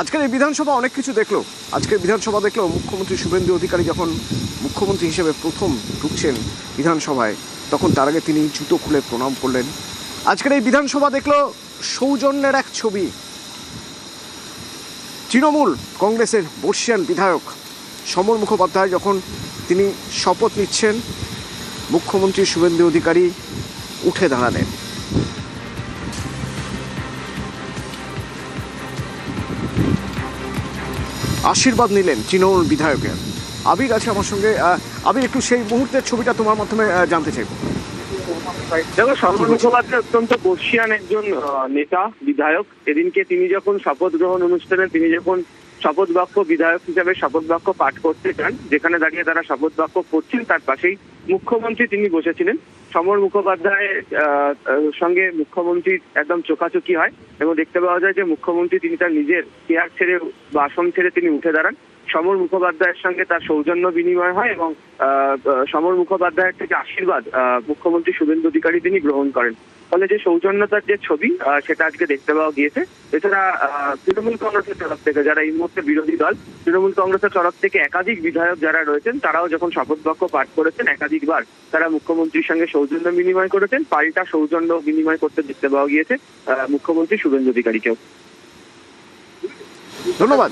আজকের এই বিধানসভা অনেক কিছু দেখলো। আজকের বিধানসভা দেখলো মুখ্যমন্ত্রী শুভেন্দু অধিকারী যখন মুখ্যমন্ত্রী হিসেবে প্রথম ঢুকছেন বিধানসভায়, তখন তার আগে তিনি জুতো খুলে প্রণাম করলেন। আজকের এই বিধানসভা দেখলো সৌজন্যের এক ছবি। তৃণমূল কংগ্রেসের বর্ষিয়ান বিধায়ক সমর মুখোপাধ্যায় যখন তিনি শপথ নিচ্ছেন, মুখ্যমন্ত্রী শুভেন্দু অধিকারী উঠে দাঁড়ালেন। আশীর্বাদ নিলেন তৃণমূল বিধায়কের। আবির আছে আমার সঙ্গে। আবির, একটু সেই মুহূর্তের ছবিটা তোমার মাধ্যমে জানতে চাইব। দেখো, সমর মুখোপাধ্যায় অত্যন্ত বর্ষিয়ান একজন নেতা, বিধায়ক। এদিনকে তিনি যখন শপথ গ্রহণ অনুষ্ঠানে তিনি যখন শপথ বাক্য বিধায়ক হিসাবে শপথ বাক্য পাঠ করতে চান, যেখানে দাঁড়িয়ে তারা শপথ বাক্য করছেন, তার পাশেই মুখ্যমন্ত্রী তিনি বসেছিলেন। সমর মুখোপাধ্যায়ের সঙ্গে মুখ্যমন্ত্রীর একদম চোখাচোখি হয় এবং দেখতে পাওয়া যায় যে মুখ্যমন্ত্রী তিনি তার নিজের চেয়ার ছেড়ে বা আসন ছেড়ে তিনি উঠে দাঁড়ান। সমর মুখোপাধ্যায়ের সঙ্গে তার সৌজন্য বিনিময় হয় এবং সমর মুখোপাধ্যায়ের থেকে আশীর্বাদ মুখ্যমন্ত্রী শুভেন্দু অধিকারী তিনি গ্রহণ করেন। ফলে যে সৌজন্যতার যে ছবি সেটা আজকে দেখতে পাওয়া গিয়েছে। এছাড়া তৃণমূল কংগ্রেসের তরফ থেকে, যারা এই মুহূর্তে বিরোধী দল, তৃণমূল কংগ্রেসের তরফ থেকে একাধিক বিধায়ক যারা রয়েছেন, তারাও যখন শপথ বাক্য পাঠ করেছেন, একাধিকবার তারা মুখ্যমন্ত্রীর সঙ্গে সৌজন্য বিনিময় করেছেন। পাল্টা সৌজন্য বিনিময় করতে দেখতে পাওয়া গিয়েছে মুখ্যমন্ত্রী শুভেন্দু অধিকারীকেও। ধন্যবাদ।